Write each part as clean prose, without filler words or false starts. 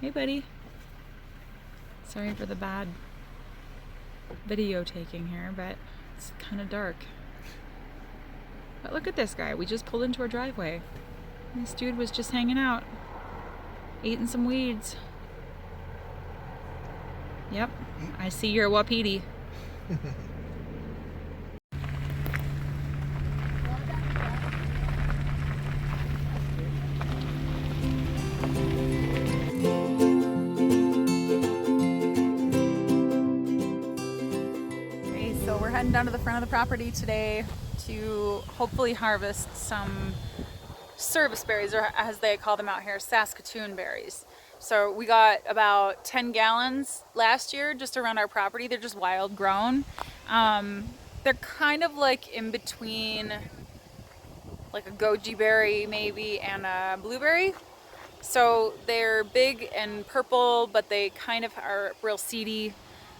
Hey, buddy. Sorry for the bad video taking here, but it's kind of dark. But look at this guy. We just pulled into our driveway. This dude was just hanging out, eating some weeds. Yep, I see you're a wapiti. Okay, so we're heading down to the front of the property today to hopefully harvest some service berries, or as they call them out here, Saskatoon berries. So we got about 10 gallons last year just around our property. They're just wild grown. They're kind of like in between like a goji berry maybe and a blueberry. So they're big and purple, but they kind of are real seedy.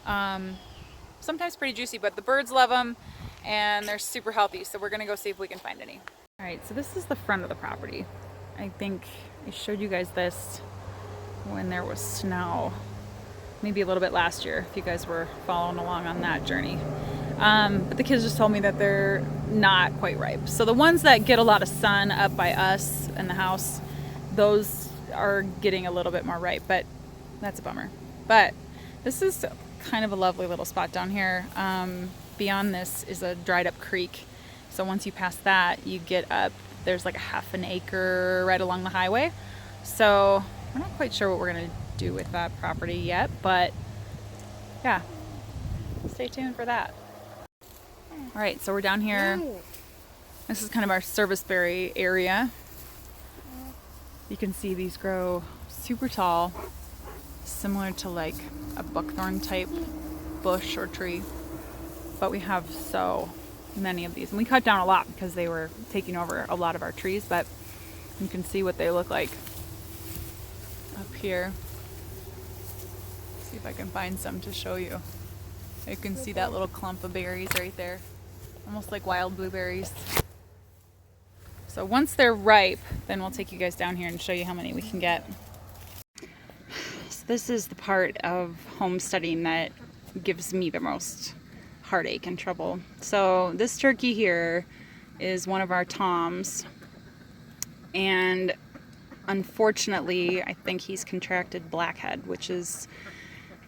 Sometimes pretty juicy, but the birds love them and they're super healthy. So we're gonna go see if we can find any. All right, so this is the front of the property. I think I showed you guys this when there was snow, maybe a little bit last year, if you guys were following along on that journey. But the kids just told me that they're not quite ripe. So the ones that get a lot of sun up by us in the house, those are getting a little bit more ripe, but that's a bummer. But this is kind of a lovely little spot down here. Beyond this is a dried up creek. So once you pass that, you get up, there's like a half an acre right along the highway. So we're not quite sure what we're gonna do with that property yet, but yeah, stay tuned for that. All right, so we're down here. This is kind of our service berry area. You can see these grow super tall, similar to like a buckthorn type bush or tree. But we have so many of these, and we cut down a lot because they were taking over a lot of our trees, but you can see what they look like up here. See if I can find some to show you. You can see that little clump of berries right there, almost like wild blueberries. So once they're ripe, then we'll take you guys down here and show you how many we can get. So this is the part of homesteading that gives me the most heartache and trouble. So this turkey here is one of our toms, and unfortunately I think he's contracted blackhead, which is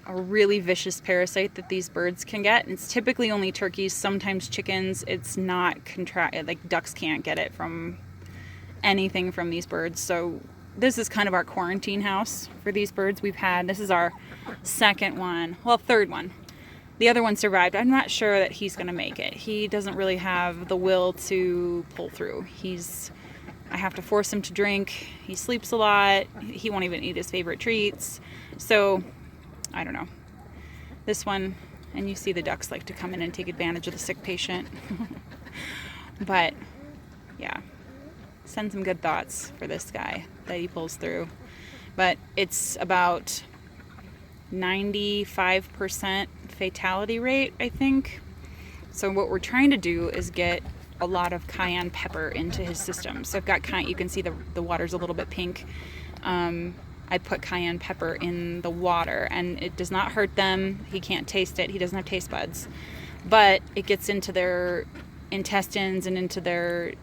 a really vicious parasite that these birds can get. It's typically only turkeys, sometimes chickens. It's not like ducks can't get it from anything from these birds. So this is kind of our quarantine house for these birds. This is our second one, well, third one. The other one survived. I'm not sure that he's gonna make it. He doesn't really have the will to pull through. I have to force him to drink. He sleeps a lot. He won't even eat his favorite treats. So I don't know. This one, and you see the ducks like to come in and take advantage of the sick patient. But yeah, send some good thoughts for this guy that he pulls through. But it's about 95% fatality rate, I think. So what we're trying to do is get a lot of cayenne pepper into his system. So I've got you can see the water's a little bit pink. I put cayenne pepper in the water, and it does not hurt them. He can't taste it. He doesn't have taste buds, but it gets into their intestines and into their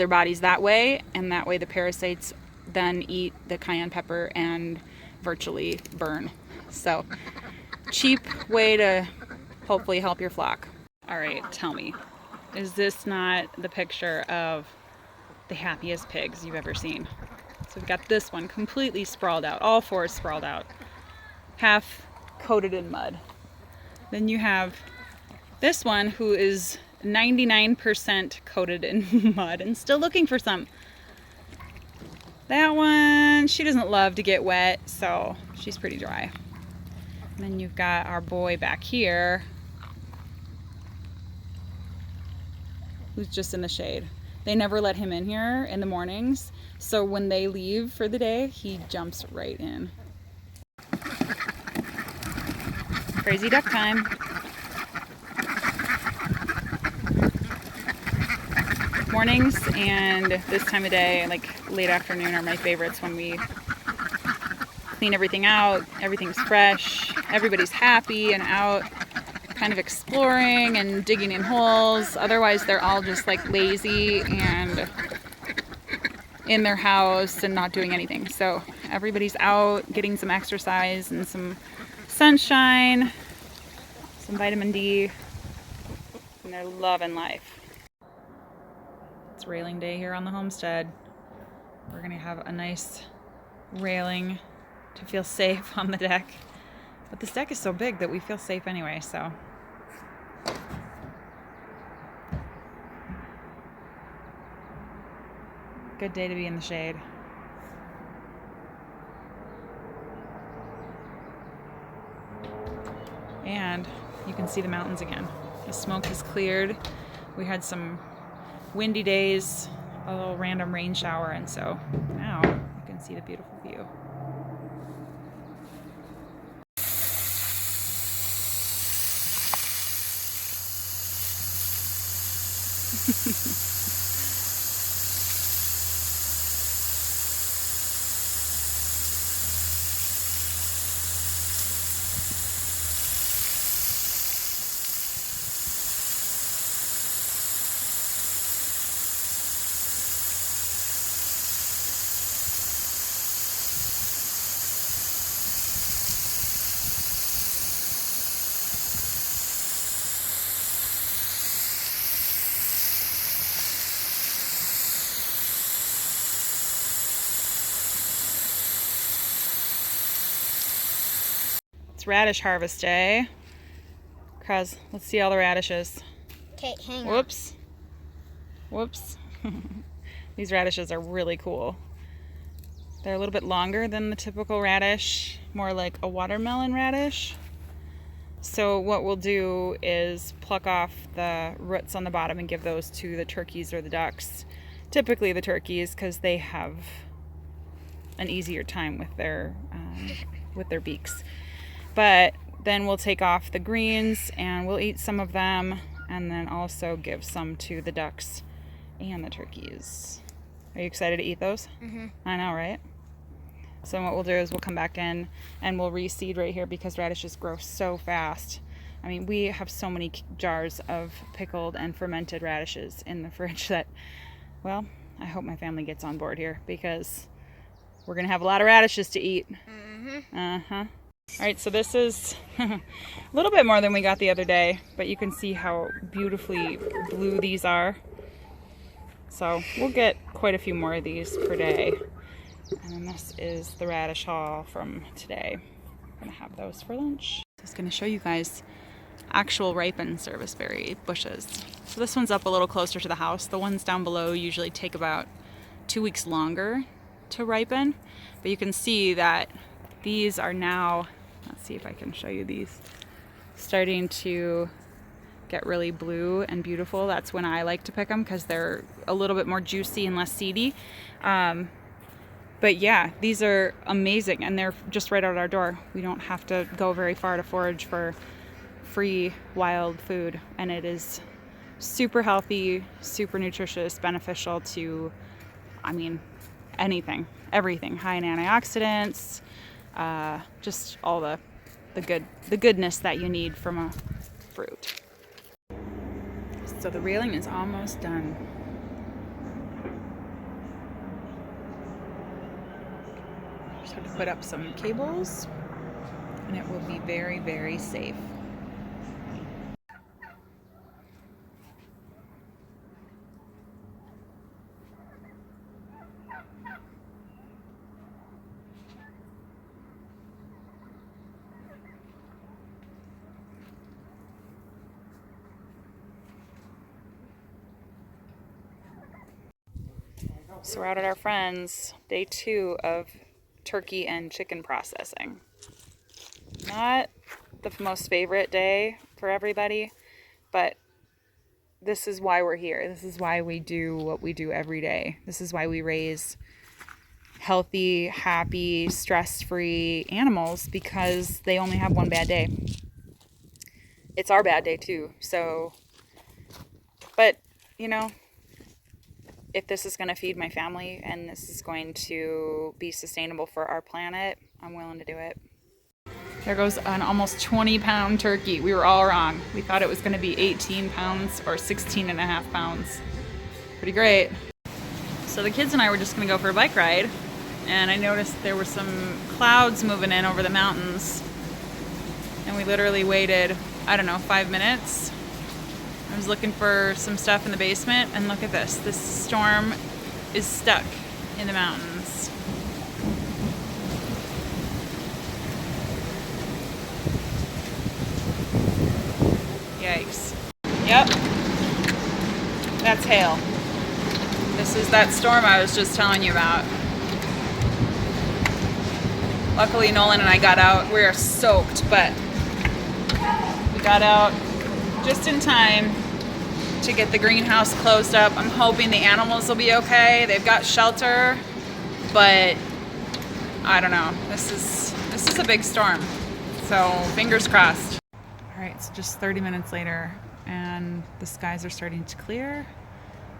bodies that way, and that way the parasites then eat the cayenne pepper and virtually burn. So cheap way to hopefully help your flock. All right, tell me, is this not the picture of the happiest pigs you've ever seen? So we've got this one completely sprawled out, all four sprawled out, half coated in mud. Then you have this one who is 99% coated in mud and still looking for some. That one, she doesn't love to get wet, so she's pretty dry. And then you've got our boy back here who's just in the shade. They never let him in here in the mornings, so when they leave for the day, he jumps right in. Crazy duck time. Mornings and this time of day, like late afternoon, are my favorites when we clean everything out. Everything's fresh. Everybody's happy and out kind of exploring and digging in holes. Otherwise, they're all just like lazy and in their house and not doing anything. So everybody's out getting some exercise and some sunshine, some vitamin D, and they're loving life. It's railing day here on the homestead. We're gonna have a nice railing to feel safe on the deck. But this deck is so big that we feel safe anyway, so. Good day to be in the shade. And you can see the mountains again. The smoke has cleared. We had some windy days, a little random rain shower, and so now you can see the beautiful view. It's Radish Harvest day. Cruz, let's see all the radishes. Okay, hang on. Whoops. Whoops. These radishes are really cool. They're a little bit longer than the typical radish, more like a watermelon radish. So what we'll do is pluck off the roots on the bottom and give those to the turkeys or the ducks. Typically the turkeys, because they have an easier time with their beaks. But then we'll take off the greens and we'll eat some of them, and then also give some to the ducks and the turkeys. Are you excited to eat those? Mm-hmm. I know, right? So what we'll do is we'll come back in and we'll reseed right here because radishes grow so fast. I mean, we have so many jars of pickled and fermented radishes in the fridge that, well, I hope my family gets on board here because we're going to have a lot of radishes to eat. Mm-hmm. Uh-huh. All right, so this is a little bit more than we got the other day, but you can see how beautifully blue these are. So we'll get quite a few more of these per day. And then this is the radish haul from today. I'm gonna have those for lunch. I was gonna show you guys actual ripened serviceberry bushes. So this one's up a little closer to the house. The ones down below usually take about 2 weeks longer to ripen, but you can see that these are now, let's see if I can show you these, starting to get really blue and beautiful. That's when I like to pick them because they're a little bit more juicy and less seedy. But yeah, these are amazing and they're just right out our door. We don't have to go very far to forage for free wild food, and it is super healthy, super nutritious, beneficial to, I mean, anything, everything, high in antioxidants, just all the goodness that you need from a fruit. So the railing is almost done. Just have to put up some cables and it will be very, very safe. So we're out at our friends, day 2 of turkey and chicken processing. Not the most favorite day for everybody, but this is why we're here. This is why we do what we do every day. This is why we raise healthy, happy, stress-free animals, because they only have one bad day. It's our bad day too. So, but you know, if this is going to feed my family and this is going to be sustainable for our planet, I'm willing to do it. There goes an almost 20-pound turkey. We were all wrong. We thought it was going to be 18 pounds or 16 and a half pounds. Pretty great. So the kids and I were just going to go for a bike ride, and I noticed there were some clouds moving in over the mountains, and we literally waited, I don't know, 5 minutes. I was looking for some stuff in the basement, and look at this. This storm is stuck in the mountains. Yikes. Yep. That's hail. This is that storm I was just telling you about. Luckily, Nolan and I got out. We are soaked, but we got out just in time to get the greenhouse closed up. I'm hoping the animals will be okay. They've got shelter, but I don't know. This is a big storm, so fingers crossed. All right, it's just 30 minutes later, and the skies are starting to clear.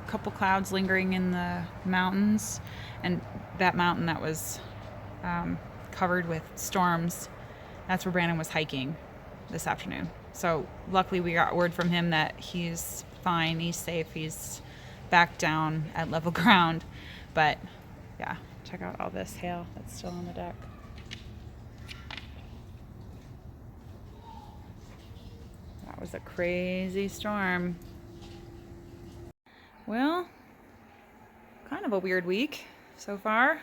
A couple clouds lingering in the mountains, and that mountain that was covered with storms, that's where Brandon was hiking this afternoon. So luckily we got word from him that he's fine, he's safe, he's back down at level ground. But yeah, check out all this hail that's still on the deck. That was a crazy storm. Well, kind of a weird week so far.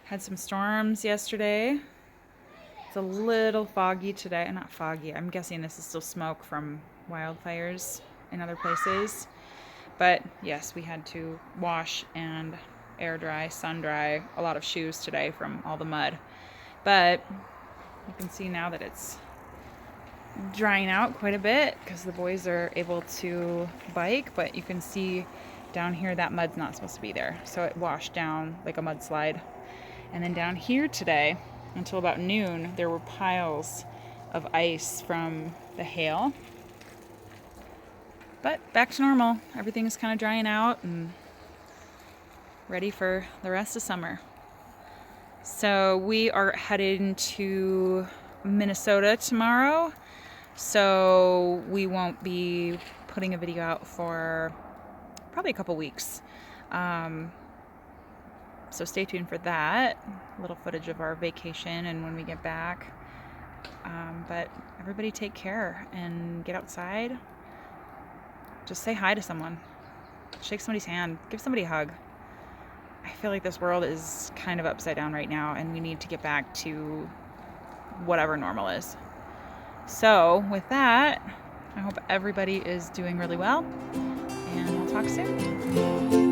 Had some storms yesterday. It's a little foggy today. Not foggy, I'm guessing this is still smoke from wildfires in other places. But yes, we had to wash and air dry, sun dry a lot of shoes today from all the mud. But you can see now that it's drying out quite a bit because the boys are able to bike, but you can see down here that mud's not supposed to be there. So it washed down like a mudslide. And then down here today, until about noon, there were piles of ice from the hail. But back to normal. Everything's kind of drying out and ready for the rest of summer. So we are heading to Minnesota tomorrow. So we won't be putting a video out for probably a couple weeks. So stay tuned for that. A little footage of our vacation and when we get back. But everybody take care and get outside. Just say hi to someone. Shake somebody's hand. Give somebody a hug. I feel like this world is kind of upside down right now, and we need to get back to whatever normal is. So with that, I hope everybody is doing really well, and we'll talk soon.